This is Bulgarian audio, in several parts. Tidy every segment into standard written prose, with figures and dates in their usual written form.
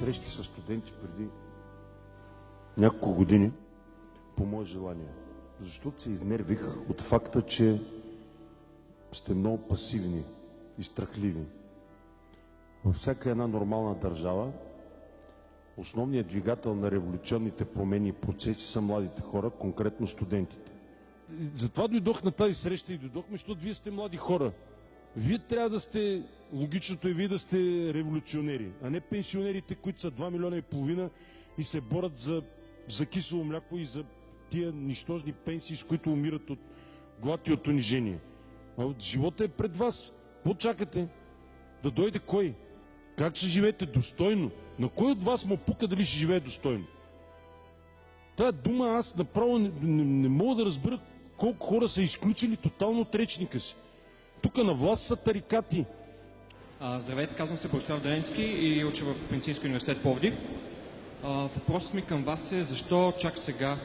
срещи с студенти преди няколко години по мое желание, защото се изнервих от факта, че сте много пасивни и страхливи. Във всяка една нормална държава основният двигател на революционните промени и процеси са младите хора, конкретно студентите. Затова дойдох на тази среща и дойдохме, защото вие сте млади хора. Вие трябва да сте, логичното е вие да сте революционери, а не пенсионерите, които са 2,5 милиона и се борят за кисело мляко и за тия нищожни пенсии, с които умират от глад и от унижение. А живота е пред вас. Какво чакате? Да дойде кой? Как ще живеете достойно? На кой от вас му пука дали ще живее достойно? Тая дума аз направо не мога да разбера колко хора са изключили тотално от речника си. Тук на власт са тарикати. Здравейте, казвам се Борислав Дренски и уча в Медицинския университет Пловдив. Въпросът ми към вас е защо чак сега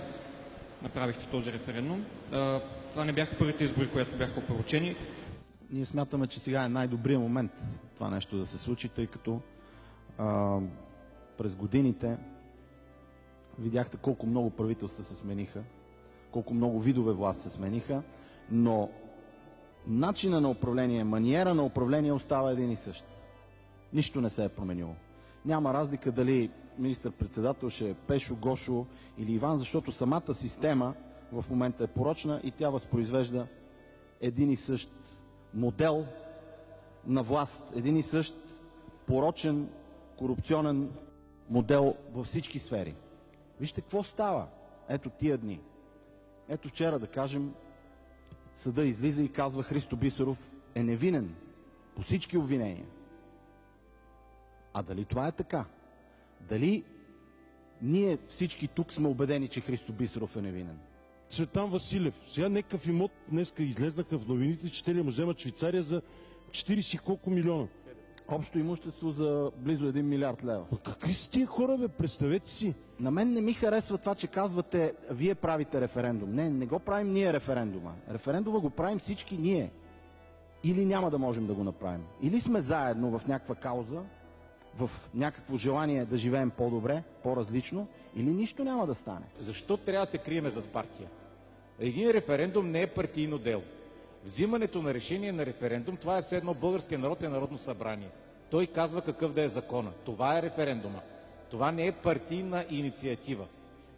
направихте този референдум? Това не бяха първите избори, които бяха опорочени. Ние смятаме, че сега е най-добрият момент това нещо да се случи, тъй като през годините видяхте колко много правителства се смениха, колко много видове власт се смениха, но начина на управление, маниера на управление остава един и същ. Нищо не се е променило. Няма разлика дали министър-председател ще е Пешо, Гошо или Иван, защото самата система в момента е порочна и тя възпроизвежда един и същ модел на власт, един и същ порочен, корупционен модел във всички сфери. Вижте какво става ето тия дни. Ето вчера, да кажем, съда излиза и казва Христо Бисеров е невинен по всички обвинения. А дали това е така? Дали ние всички тук сме убедени, че Христо Бисеров е невинен? Цветан Василев. Сега някакъв имот днеска излезнаха в новините, че те ли му вземат Швейцария за 40 колко милиона. Общо имущество за близо 1 милиард лева. Какви са тия хора, бе? Представете си. На мен не ми харесва това, че казвате, вие правите референдум. Не го правим ние референдума. Референдума го правим всички ние. Или няма да можем да го направим. Или сме заедно в някаква кауза, в някакво желание да живеем по-добре, по-различно, или нищо няма да стане. Защо трябва да се криеме зад партия? Един референдум не е партийно дело. Взимането на решение на референдум, това е все едно българския народ е народно събрание. Той казва какъв да е закона. Това е референдума. Това не е партийна инициатива.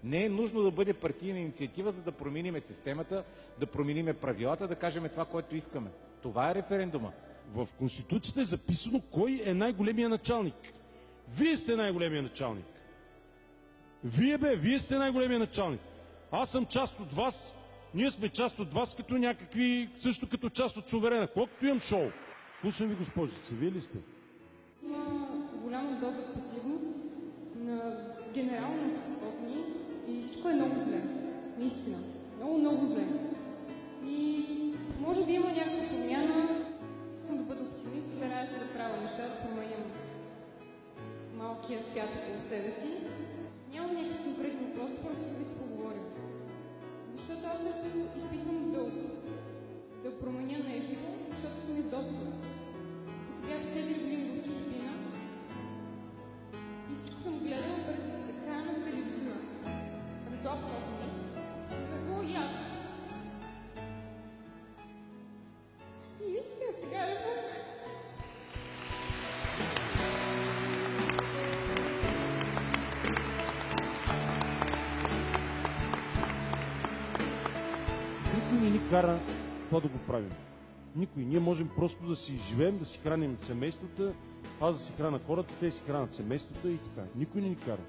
Не е нужно да бъде партийна инициатива, за да промениме системата, да промениме правилата, да кажем това, което искаме. Това е референдума. В Конституцията е записано кой е най-големия началник. Вие сте най-големия началник. Вие сте най-големия началник. Аз съм част от вас, ние сме част от вас като някакви, също като част от суверена. Колкото имам шоу. Слушам ви, госпожице, вие ли сте? Има голяма доза пасивност на генерално обществото ни и всичко е много зле. Наистина. Много, много зле. И може би има някаква промяна. Искам да бъда оптимист, старая се да правя неща, да променям малкия свят около себе си. Нямам някакви конкретни въпроси, просто да си поговорим. Защото аз също изпитвам дълг да променя нещо, защото съм ядосана. Като бях 4 години в чужбина и всичко съм гледала през екрана на телевизора, през лаптопа ми. Какво яд? И наистина сега е пък. Никой не ни кара това да го правим. Никой. Ние можем просто да си живеем, да си храним семействата, аз да си храна хората, те си хранят семействата и така. Никой не ни кара.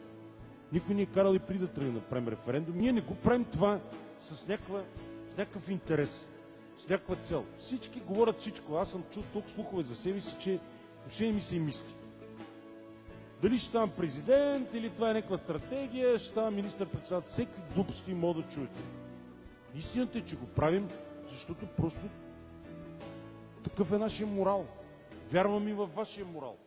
Никой ни е карал и преди да тръгнем да правим референдум. Ние не го правим това с някакъв интерес, с някаква цел. Всички говорят всичко. Аз съм чул толкова слухове за себе си, че въобще не ми се и мисли. Дали ще ставам президент, или това е някаква стратегия, ще ставам министър-председател. Всеки глупости могат да чуете. Истината е, че го правим, защото просто такъв е нашия морал. Вярвам и във вашия морал.